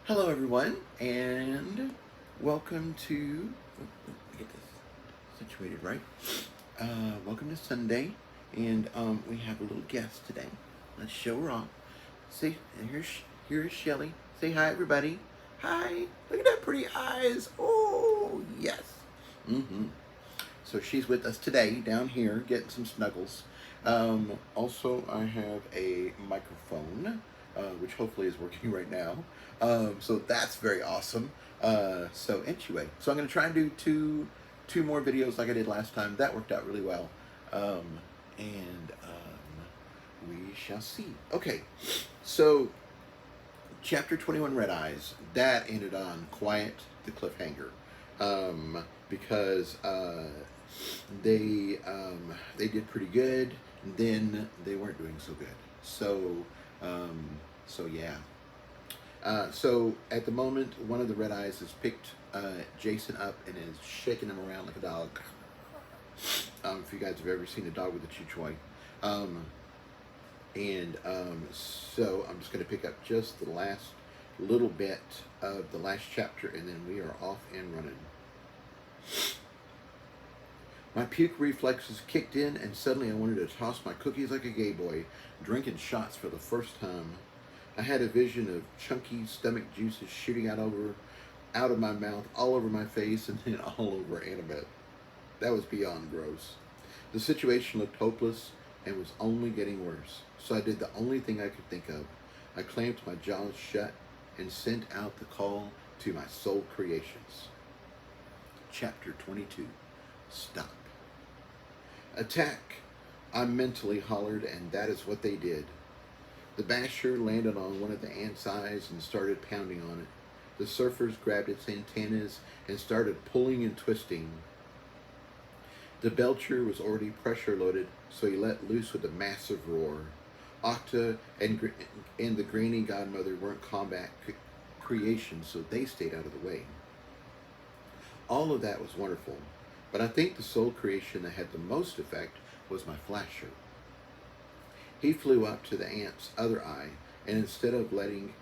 Hello, everyone, and welcome to. Let me get this situated right. Welcome to Sunday, and we have a little guest today. Let's show her off. See, and here's Shelly. Say hi, everybody. Hi. Look at that pretty eyes. Oh yes. Mm-hmm. So she's with us today down here, getting some snuggles. Also, I have a microphone, which hopefully is working right now. So that's very awesome. So anyway, so I'm going to try and do two more videos like I did last time. That worked out really well. And we shall see. Okay, so chapter 21 Red Eyes, that ended on quiet the cliffhanger. Because they did pretty good, and then they weren't doing so good. Um, so yeah. So at the moment, one of the Red Eyes has picked Jason up and is shaking him around like a dog. If you guys have ever seen a dog with a chew toy. So I'm just going to pick up just the last little bit of the last chapter, and then we are off and running. My puke reflexes kicked in, and suddenly I wanted to toss my cookies like a gay boy, drinking shots for the first time. I had a vision of chunky stomach juices shooting out of my mouth, all over my face, and then all over Annabeth. That was beyond gross. The situation looked hopeless and was only getting worse, so I did the only thing I could think of. I clamped my jaws shut and sent out the call to my soul creations. Chapter 22. Stop. Attack, I mentally hollered, and that is what they did. The basher landed on one of the ants' eyes and started pounding on it. The surfers grabbed its antennas and started pulling and twisting. The belcher was already pressure loaded, so he let loose with a massive roar. Octa and the Granny Godmother weren't combat creations, so they stayed out of the way. All of that was wonderful, but I think the soul creation that had the most effect was my flasher. He flew up to the ant's other eye, and instead of letting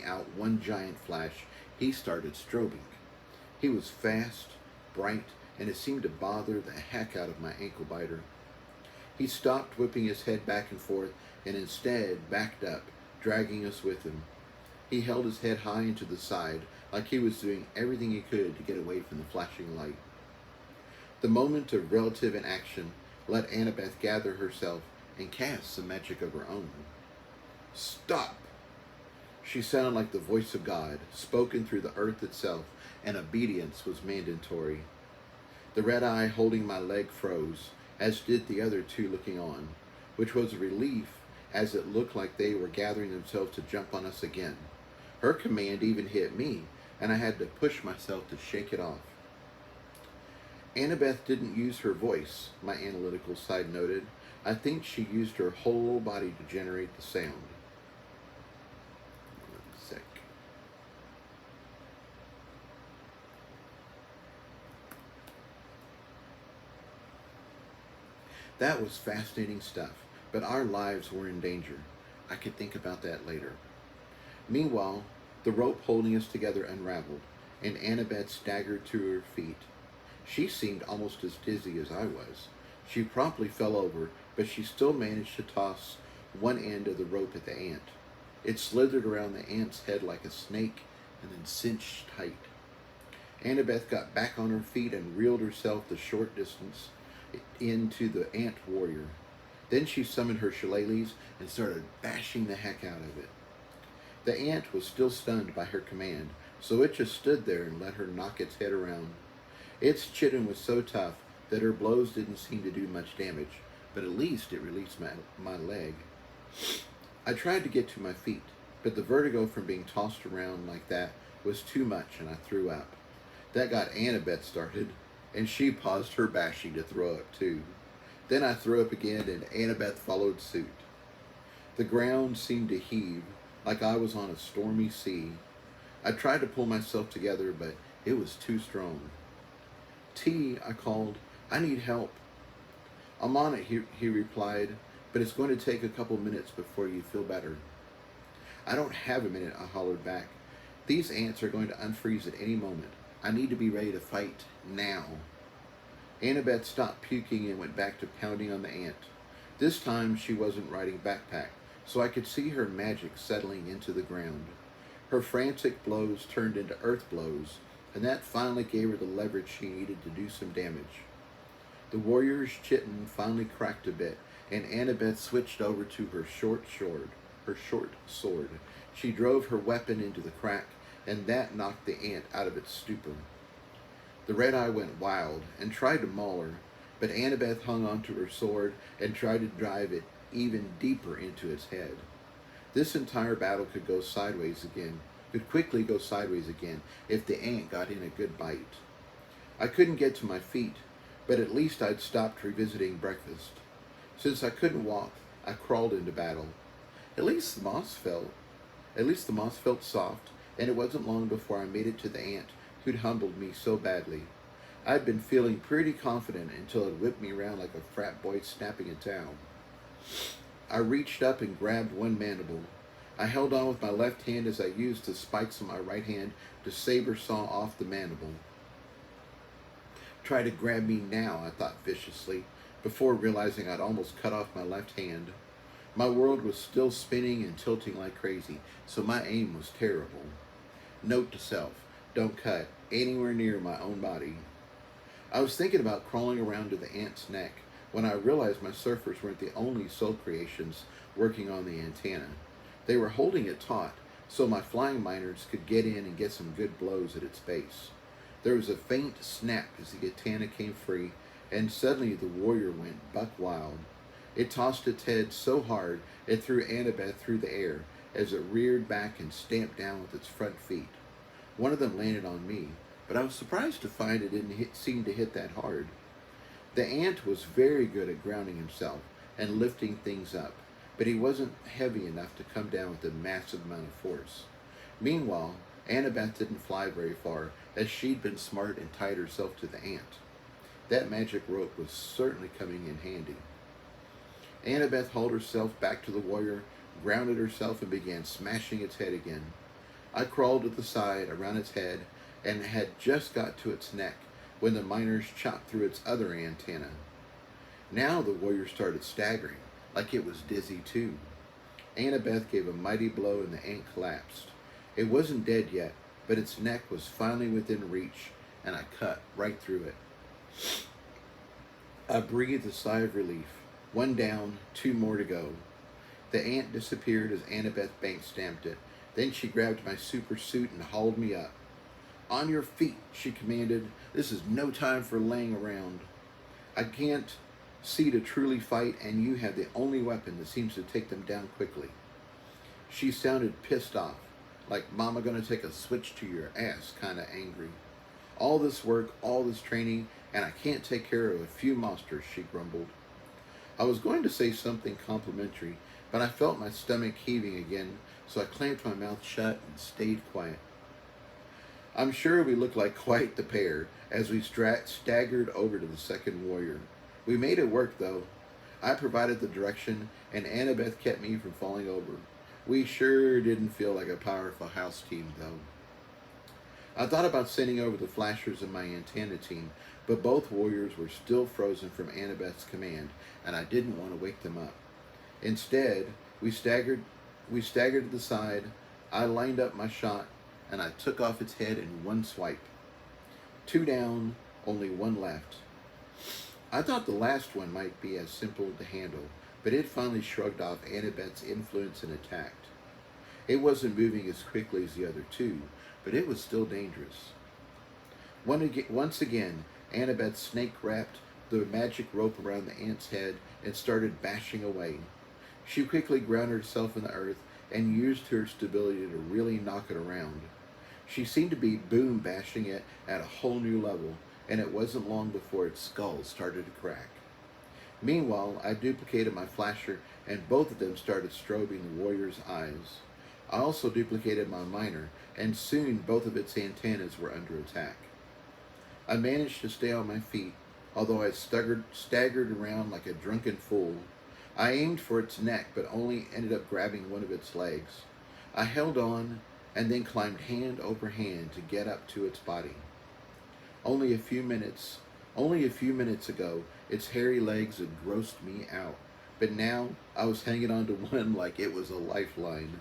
out one giant flash, he started strobing. He was fast, bright, and it seemed to bother the heck out of my ankle biter. He stopped whipping his head back and forth, and instead backed up, dragging us with him. He held his head high and to the side, like he was doing everything he could to get away from the flashing light. The moment of relative inaction let Annabeth gather herself and cast some magic of her own. Stop! She sounded like the voice of God, spoken through the earth itself, and obedience was mandatory. The red eye holding my leg froze, as did the other two looking on, which was a relief, as it looked like they were gathering themselves to jump on us again. Her command even hit me, and I had to push myself to shake it off. Annabeth didn't use her voice, my analytical side noted. I think she used her whole body to generate the sound. 1 sec. That was fascinating stuff, but our lives were in danger. I could think about that later. Meanwhile, the rope holding us together unraveled, and Annabeth staggered to her feet. She seemed almost as dizzy as I was. She promptly fell over, but she still managed to toss one end of the rope at the ant. It slithered around the ant's head like a snake and then cinched tight. Annabeth got back on her feet and reeled herself the short distance into the ant warrior. Then she summoned her shillelaghs and started bashing the heck out of it. The ant was still stunned by her command, so it just stood there and let her knock its head around. Its chitin was so tough that her blows didn't seem to do much damage, but at least it released my leg. I tried to get to my feet, but the vertigo from being tossed around like that was too much, and I threw up. That got Annabeth started, and she paused her bashing to throw up too. Then I threw up again, and Annabeth followed suit. The ground seemed to heave, like I was on a stormy sea. I tried to pull myself together, but it was too strong. T, I called. I need help. I'm on it, he replied, but it's going to take a couple minutes before you feel better. I don't have a minute, I hollered back. These ants are going to unfreeze at any moment. I need to be ready to fight now. Annabeth stopped puking and went back to pounding on the ant. This time she wasn't riding backpack, so I could see her magic settling into the ground. Her frantic blows turned into earth blows, and that finally gave her the leverage she needed to do some damage. The warrior's chitin finally cracked a bit, and Annabeth switched over to her short sword. She drove her weapon into the crack, and that knocked the ant out of its stupor. The red eye went wild and tried to maul her, but Annabeth hung onto her sword and tried to drive it even deeper into its head. This entire battle could quickly go sideways again if the ant got in a good bite. I couldn't get to my feet, but at least I'd stopped revisiting breakfast. Since I couldn't walk, I crawled into battle. At least the moss felt soft, and it wasn't long before I made it to the ant who'd humbled me so badly. I'd been feeling pretty confident until it whipped me around like a frat boy snapping a towel. I reached up and grabbed one mandible. I held on with my left hand as I used the spikes of my right hand to saber saw off the mandible. Try to grab me now, I thought viciously, before realizing I'd almost cut off my left hand. My world was still spinning and tilting like crazy, so my aim was terrible. Note to self, don't cut anywhere near my own body. I was thinking about crawling around to the ant's neck when I realized my surfers weren't the only soul creations working on the antenna. They were holding it taut, so my flying miners could get in and get some good blows at its base. There was a faint snap as the antenna came free, and suddenly the warrior went buck wild. It tossed its head so hard it threw Annabeth through the air as it reared back and stamped down with its front feet. One of them landed on me, but I was surprised to find it didn't seem to hit that hard. The ant was very good at grounding himself and lifting things up, but he wasn't heavy enough to come down with a massive amount of force. Meanwhile, Annabeth didn't fly very far, as she'd been smart and tied herself to the ant. That magic rope was certainly coming in handy. Annabeth hauled herself back to the warrior, grounded herself, and began smashing its head again. I crawled to the side around its head and had just got to its neck when the miners chopped through its other antenna. Now the warrior started staggering, like it was dizzy too. Annabeth gave a mighty blow and the ant collapsed. It wasn't dead yet, but its neck was finally within reach, and I cut right through it. I breathed a sigh of relief. One down, two more to go. The ant disappeared as Annabeth bank stamped it. Then she grabbed my super suit and hauled me up. On your feet, she commanded. This is no time for laying around. I can't see to truly fight, and you have the only weapon that seems to take them down quickly. She sounded pissed off, like mama gonna take a switch to your ass, kinda angry. All this work, all this training, and I can't take care of a few monsters, she grumbled. I was going to say something complimentary, but I felt my stomach heaving again, so I clamped my mouth shut and stayed quiet. I'm sure we looked like quite the pair as we staggered over to the second warrior. We made it work, though. I provided the direction, and Annabeth kept me from falling over. We sure didn't feel like a powerful house team, though. I thought about sending over the flashers of my antenna team, but both warriors were still frozen from Annabeth's command, and I didn't want to wake them up. Instead, we staggered to the side. I lined up my shot, and I took off its head in one swipe. Two down, only one left. I thought the last one might be as simple to handle, but it finally shrugged off Annabeth's influence and attacked. It wasn't moving as quickly as the other two, but it was still dangerous. Once again, Annabeth snake-wrapped the magic rope around the ant's head and started bashing away. She quickly grounded herself in the earth and used her stability to really knock it around. She seemed to be boom bashing it at a whole new level, and it wasn't long before its skull started to crack. Meanwhile, I duplicated my flasher, and both of them started strobing the warrior's eyes. I also duplicated my miner, and soon both of its antennas were under attack. I managed to stay on my feet, although I staggered around like a drunken fool. I aimed for its neck, but only ended up grabbing one of its legs. I held on and then climbed hand over hand to get up to its body. Only a few minutes, only a few minutes ago, its hairy legs had grossed me out, but now I was hanging on to one like it was a lifeline.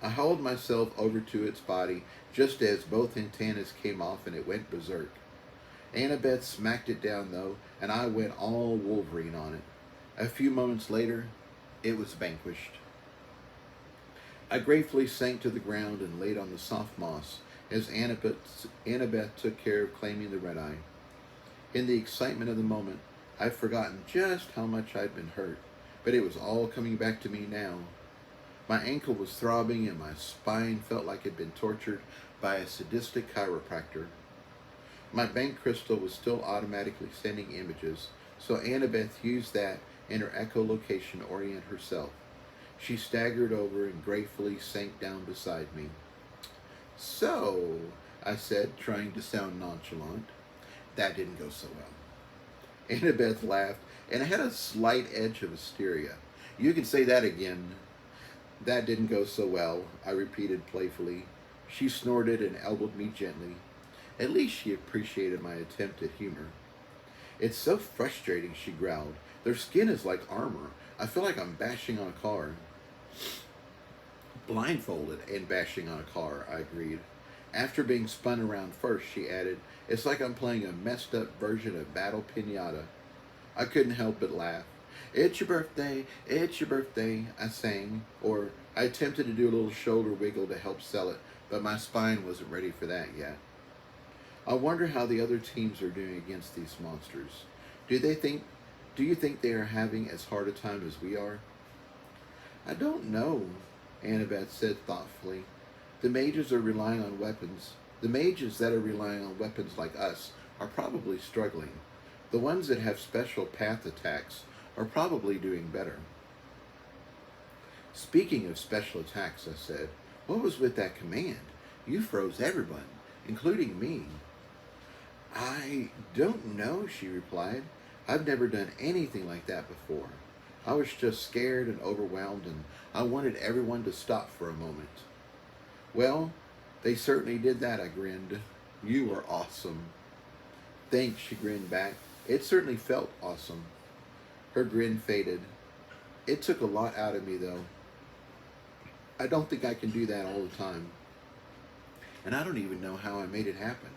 I hauled myself over to its body just as both antennas came off and it went berserk. Annabeth smacked it down though, and I went all Wolverine on it. A few moments later, it was vanquished. I gratefully sank to the ground and laid on the soft moss as Annabeth took care of claiming the red eye. In the excitement of the moment, I'd forgotten just how much I'd been hurt, but it was all coming back to me now. My ankle was throbbing and my spine felt like it had been tortured by a sadistic chiropractor. My bank crystal was still automatically sending images, so Annabeth used that in her echolocation to orient herself. She staggered over and gratefully sank down beside me. "So," I said, trying to sound nonchalant. "That didn't go so well." Annabeth laughed and had a slight edge of hysteria. "You can say that again." "That didn't go so well," I repeated playfully. She snorted and elbowed me gently. At least she appreciated my attempt at humor. "It's so frustrating," she growled. "Their skin is like armor. I feel like I'm bashing on a car." "Blindfolded and bashing on a car," I agreed. "After being spun around first," she added, "it's like I'm playing a messed up version of Battle Pinata." I couldn't help but laugh. "It's your birthday, it's your birthday," I sang, or I attempted to do a little shoulder wiggle to help sell it, but my spine wasn't ready for that yet. I wonder how the other teams are doing against these monsters. Do you think they are having as hard a time as we are? "I don't know," Annabeth said thoughtfully. The mages that are relying on weapons like us are probably struggling. The ones that have special path attacks are probably doing better." "Speaking of special attacks," I said, "what was with that command? You froze everyone, including me." "I don't know," she replied. "I've never done anything like that before. I was just scared and overwhelmed, and I wanted everyone to stop for a moment." "Well, they certainly did that," I grinned. "You were awesome." "Thanks," she grinned back. "It certainly felt awesome." Her grin faded. "It took a lot out of me, though. I don't think I can do that all the time. And I don't even know how I made it happen."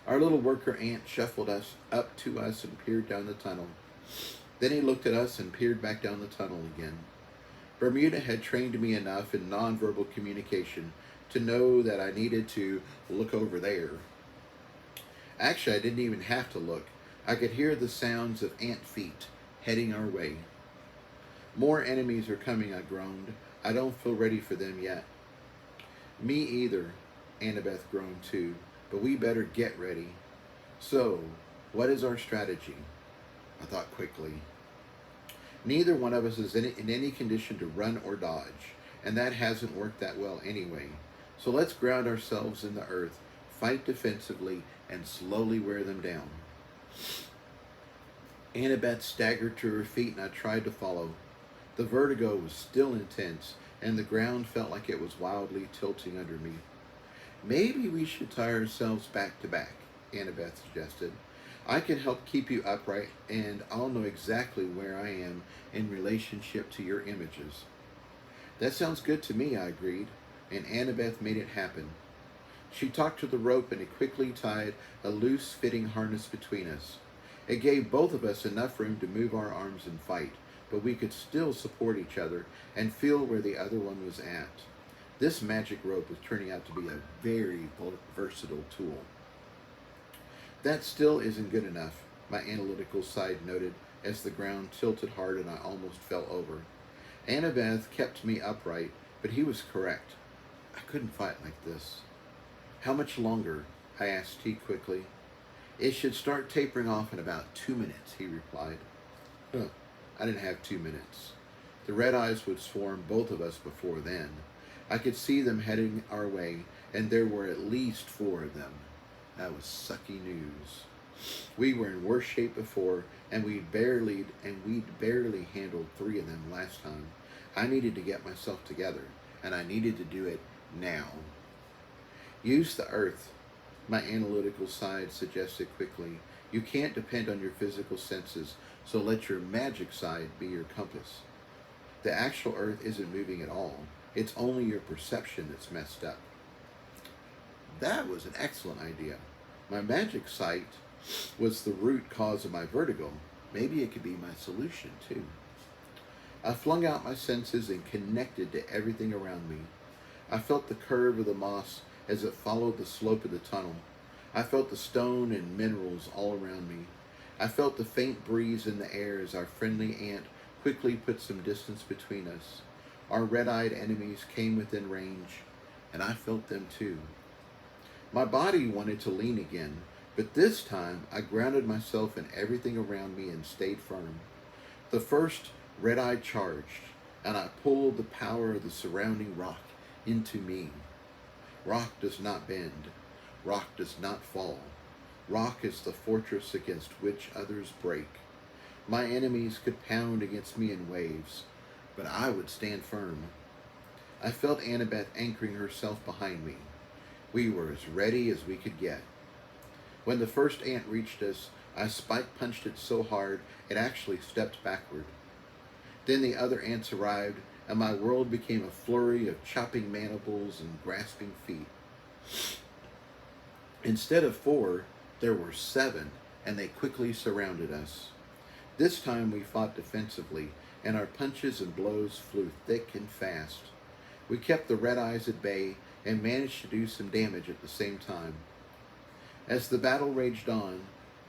Our little worker ant shuffled us up to us and peered down the tunnel. Then he looked at us and peered back down the tunnel again. Bermuda had trained me enough in nonverbal communication to know that I needed to look over there. Actually, I didn't even have to look. I could hear the sounds of ant feet heading our way. "More enemies are coming," I groaned. "I don't feel ready for them yet." "Me either," Annabeth groaned too. "But we better get ready." "So, what is our strategy?" I thought quickly. Neither one of us is in any condition to run or dodge, and that hasn't worked that well anyway. So let's ground ourselves in the earth, fight defensively, and slowly wear them down. Annabeth staggered to her feet and I tried to follow. The vertigo was still intense, and the ground felt like it was wildly tilting under me. "Maybe we should tie ourselves back to back," Annabeth suggested. "I can help keep you upright, and I'll know exactly where I am in relationship to your images." "That sounds good to me," I agreed, and Annabeth made it happen. She talked to the rope and it quickly tied a loose-fitting harness between us. It gave both of us enough room to move our arms and fight, but we could still support each other and feel where the other one was at. This magic rope was turning out to be a very versatile tool. "That still isn't good enough," my analytical side noted as the ground tilted hard and I almost fell over. Annabeth kept me upright, but he was correct. I couldn't fight like this. "How much longer?" I asked T quickly. "It should start tapering off in about 2 minutes," he replied. I didn't have 2 minutes. The red eyes would swarm both of us before then. I could see them heading our way, and there were at least 4 of them. That was sucky news. We were in worse shape before, and we'd barely handled 3 of them last time. I needed to get myself together, and I needed to do it now. Use the earth, my analytical side suggested quickly. You can't depend on your physical senses, so let your magic side be your compass. The actual earth isn't moving at all. It's only your perception that's messed up. That was an excellent idea. My magic sight was the root cause of my vertigo. Maybe it could be my solution, too. I flung out my senses and connected to everything around me. I felt the curve of the moss as it followed the slope of the tunnel. I felt the stone and minerals all around me. I felt the faint breeze in the air as our friendly ant quickly put some distance between us. Our red-eyed enemies came within range, and I felt them too. My body wanted to lean again, but this time I grounded myself in everything around me and stayed firm. The first red-eye charged, and I pulled the power of the surrounding rock into me. Rock does not bend. Rock does not fall. Rock is the fortress against which others break. My enemies could pound against me in waves, but I would stand firm. I felt Annabeth anchoring herself behind me. We were as ready as we could get. When the first ant reached us, I spike punched it so hard it actually stepped backward. Then the other ants arrived, and my world became a flurry of chopping mandibles and grasping feet. Instead of 4, there were 7, and they quickly surrounded us. This time we fought defensively, and our punches and blows flew thick and fast. We kept the red eyes at bay and managed to do some damage at the same time. As the battle raged on,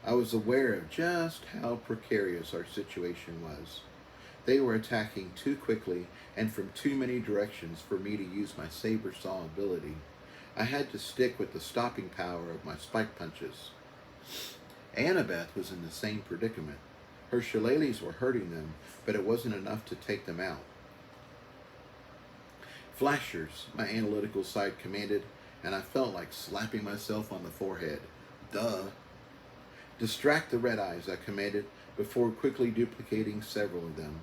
I was aware of just how precarious our situation was. They were attacking too quickly and from too many directions for me to use my saber saw ability. I had to stick with the stopping power of my spike punches. Annabeth was in the same predicament. Her shillelaghs were hurting them, but it wasn't enough to take them out. Flashers, my analytical side commanded, and I felt like slapping myself on the forehead. Duh. Distract the red eyes, I commanded, before quickly duplicating several of them.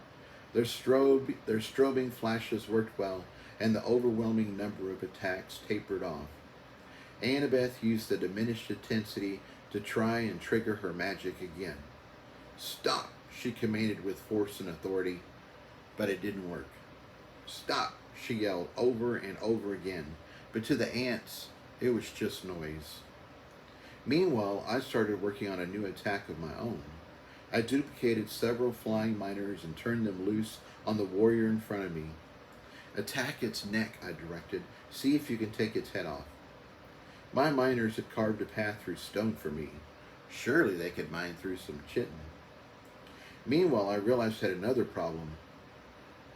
Their strobing flashes worked well, and the overwhelming number of attacks tapered off. Annabeth used the diminished intensity to try and trigger her magic again. Stop, she commanded with force and authority, but it didn't work. Stop, she yelled over and over again, but to the ants, it was just noise. Meanwhile, I started working on a new attack of my own. I duplicated several flying miners and turned them loose on the warrior in front of me. Attack its neck, I directed. See if you can take its head off. My miners had carved a path through stone for me. Surely they could mine through some chitin. Meanwhile, I realized I had another problem.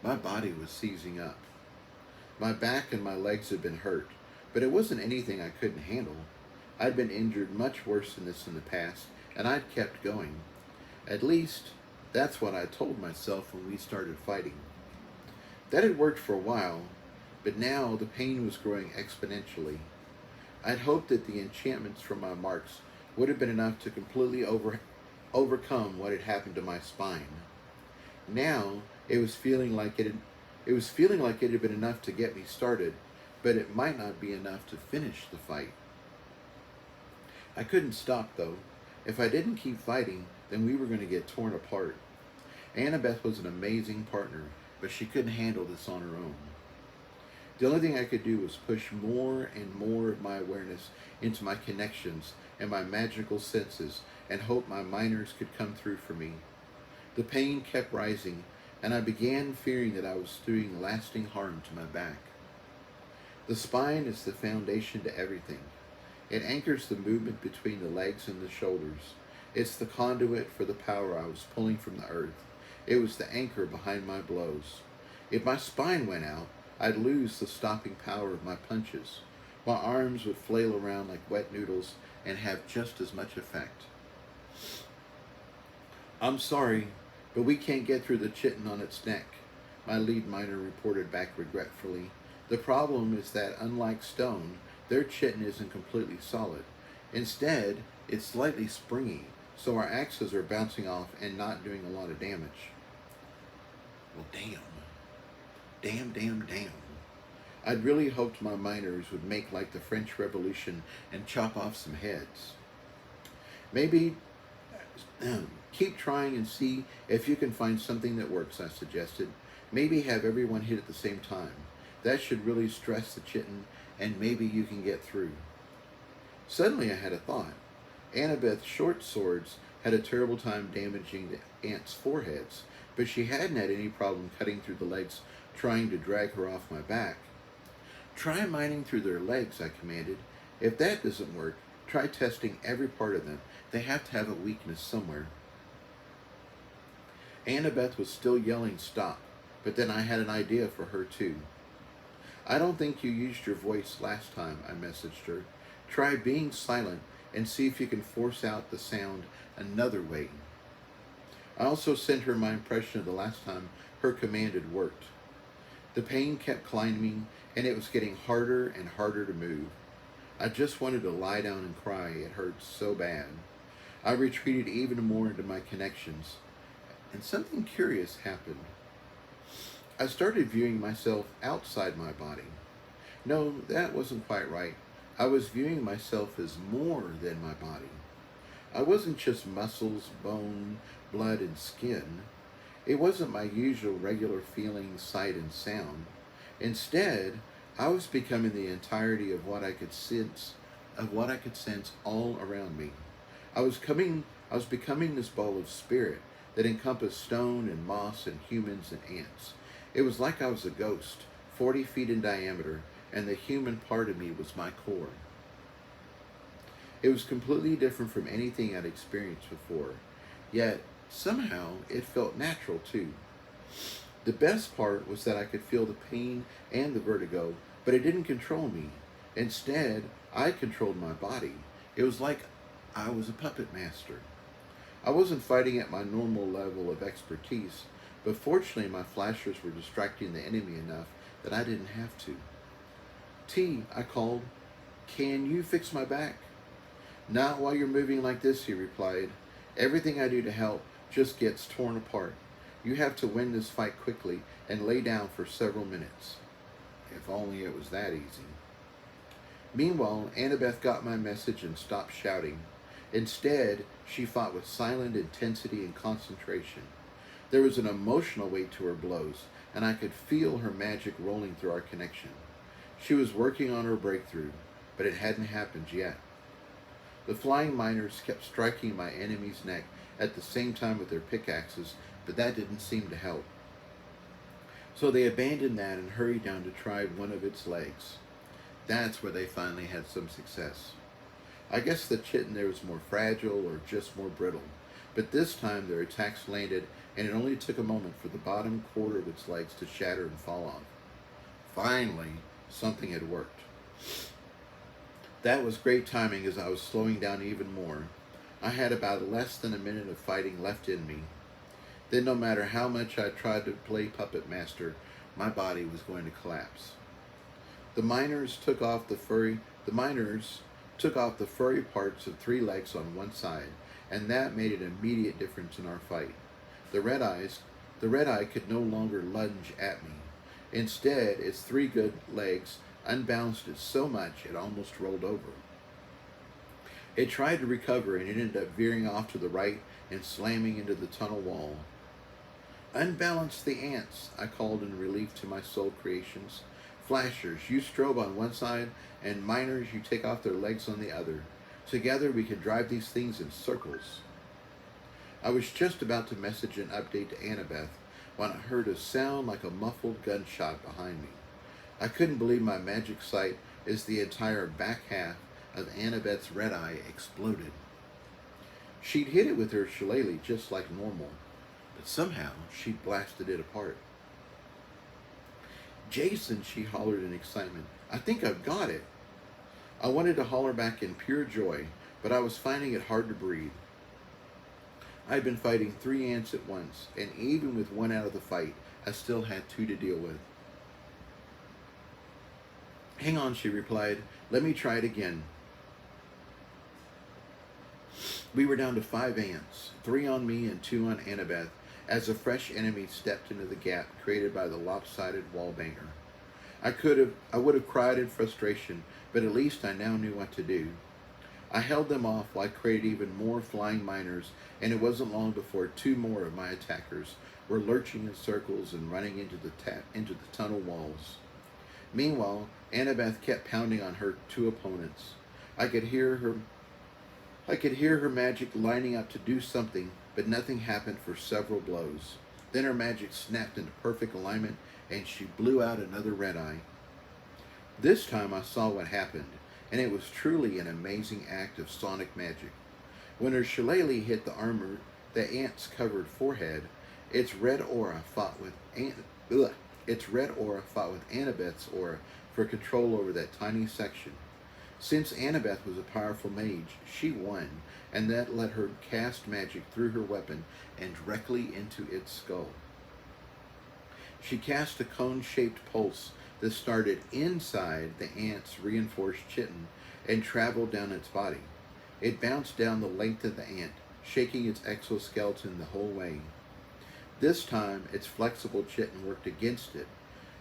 My body was seizing up. My back and my legs had been hurt, but it wasn't anything I couldn't handle. I'd been injured much worse than this in the past, and I'd kept going. At least, that's what I told myself when we started fighting. That had worked for a while, but now the pain was growing exponentially. I'd hoped that the enchantments from my marks would have been enough to completely overcome what had happened to my spine. Now, it was feeling like it had been enough to get me started, but it might not be enough to finish the fight. I couldn't stop, though. If I didn't keep fighting, then we were going to get torn apart. Annabeth was an amazing partner, but she couldn't handle this on her own. The only thing I could do was push more and more of my awareness into my connections and my magical senses and hope my miners could come through for me. The pain kept rising, and I began fearing that I was doing lasting harm to my back. The spine is the foundation to everything. It anchors the movement between the legs and the shoulders. It's the conduit for the power I was pulling from the earth. It was the anchor behind my blows. If my spine went out, I'd lose the stopping power of my punches. My arms would flail around like wet noodles and have just as much effect. I'm sorry, but we can't get through the chitin on its neck, my lead miner reported back regretfully. The problem is that, unlike stone, their chitin isn't completely solid. Instead, it's slightly springy, so our axes are bouncing off and not doing a lot of damage. Well, damn. Damn, damn, damn. I'd really hoped my miners would make like the French Revolution and chop off some heads. Maybe keep trying and see if you can find something that works, I suggested. Maybe have everyone hit at the same time. That should really stress the chitin, and maybe you can get through. Suddenly I had a thought. Annabeth's short swords had a terrible time damaging the ants' foreheads, but she hadn't had any problem cutting through the legs trying to drag her off my back. Try mining through their legs, I commanded. If that doesn't work, try testing every part of them. They have to have a weakness somewhere. Annabeth was still yelling stop, but then I had an idea for her too. I don't think you used your voice last time, I messaged her. Try being silent and see if you can force out the sound another way. I also sent her my impression of the last time her command had worked. The pain kept climbing, and it was getting harder and harder to move. I just wanted to lie down and cry. It hurt so bad. I retreated even more into my connections, and something curious happened. I started viewing myself outside my body. No, that wasn't quite right. I was viewing myself as more than my body. I wasn't just muscles, bone, blood, and skin. It wasn't my usual regular feeling, sight, and sound. Instead, I was becoming the entirety of what I could sense, all around me. I was becoming this ball of spirit that encompassed stone and moss and humans and ants. It was like I was a ghost, 40 feet in diameter, and the human part of me was my core. It was completely different from anything I'd experienced before, yet somehow it felt natural too. The best part was that I could feel the pain and the vertigo, but it didn't control me. Instead, I controlled my body. It was like I was a puppet master. I wasn't fighting at my normal level of expertise, but fortunately my flashers were distracting the enemy enough that I didn't have to. T, I called. Can you fix my back? Not while you're moving like this, he replied. Everything I do to help just gets torn apart. You have to win this fight quickly and lay down for several minutes. If only it was that easy. Meanwhile, Annabeth got my message and stopped shouting. Instead, she fought with silent intensity and concentration. There was an emotional weight to her blows, and I could feel her magic rolling through our connection. She was working on her breakthrough, but it hadn't happened yet. The flying miners kept striking my enemy's neck at the same time with their pickaxes, but that didn't seem to help. So they abandoned that and hurried down to try one of its legs. That's where they finally had some success. I guess the chitin there was more fragile or just more brittle, but this time their attacks landed, and it only took a moment for the bottom quarter of its legs to shatter and fall off. Finally, something had worked. That was great timing as I was slowing down even more. I had about less than a minute of fighting left in me. Then no matter how much I tried to play puppet master, my body was going to collapse. The miners took off the furry parts of 3 legs on one side, and that made an immediate difference in our fight. The red eye could no longer lunge at me. Instead, its 3 good legs unbalanced it so much it almost rolled over. It tried to recover and it ended up veering off to the right and slamming into the tunnel wall. Unbalance the ants, I called in relief to my soul creations. Flashers, you strobe on one side, and miners, you take off their legs on the other. Together we can drive these things in circles. I was just about to message an update to Annabeth when I heard a sound like a muffled gunshot behind me. I couldn't believe my magic sight as the entire back half of Annabeth's red eye exploded. She'd hit it with her shillelagh just like normal, but somehow she'd blasted it apart. Jason, she hollered in excitement. I think I've got it. I wanted to holler back in pure joy, but I was finding it hard to breathe. I'd been fighting 3 ants at once, and even with 1 out of the fight, I still had 2 to deal with. Hang on, she replied. Let me try it again. We were down to 5 ants, 3 on me and 2 on Annabeth, as a fresh enemy stepped into the gap created by the lopsided wall banger. I would have cried in frustration, but at least I now knew what to do. I held them off while I created even more flying miners, and it wasn't long before two more of my attackers were lurching in circles and running into the tunnel walls. Meanwhile, Annabeth kept pounding on her two opponents. I could hear her magic lining up to do something, but nothing happened for several blows. Then her magic snapped into perfect alignment, and she blew out another red eye. This time I saw what happened, and it was truly an amazing act of sonic magic. When her shillelagh hit the ant's covered forehead, its red aura fought with Annabeth's aura for control over that tiny section. Since Annabeth was a powerful mage, she won, and that let her cast magic through her weapon and directly into its skull. She cast a cone-shaped pulse that started inside the ant's reinforced chitin and traveled down its body. It bounced down the length of the ant, shaking its exoskeleton the whole way. This time, its flexible chitin worked against it.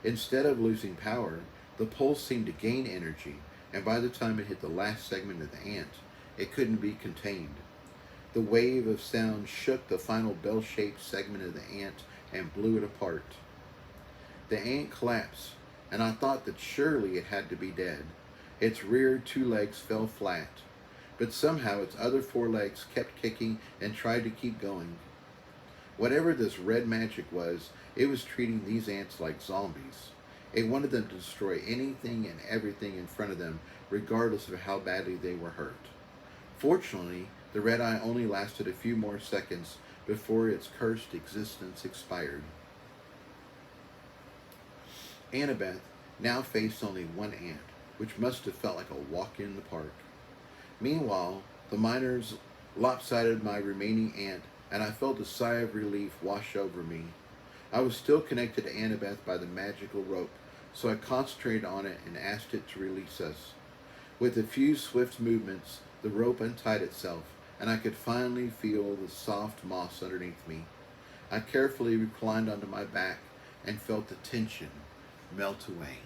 Instead of losing power, the pulse seemed to gain energy, and by the time it hit the last segment of the ant, it couldn't be contained. The wave of sound shook the final bell-shaped segment of the ant and blew it apart. The ant collapsed, and I thought that surely it had to be dead. Its rear two legs fell flat, but somehow its other four legs kept kicking and tried to keep going. Whatever this red magic was, it was treating these ants like zombies. It wanted them to destroy anything and everything in front of them, regardless of how badly they were hurt. Fortunately, the red eye only lasted a few more seconds before its cursed existence expired. Annabeth now faced only one ant, which must have felt like a walk in the park. Meanwhile, the miners lopsided my remaining ant, and I felt a sigh of relief wash over me. I was still connected to Annabeth by the magical rope, so I concentrated on it and asked it to release us. With a few swift movements, the rope untied itself, and I could finally feel the soft moss underneath me. I carefully reclined onto my back and felt the tension melt away.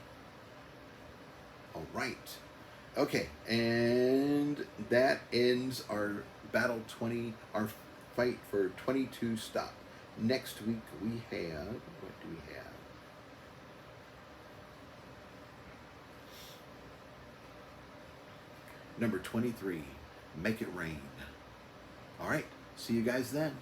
All right. Okay, and that ends our our fight for 22 stop. Next week we have, what do we have? Number 23, Make It Rain. All right, see you guys then.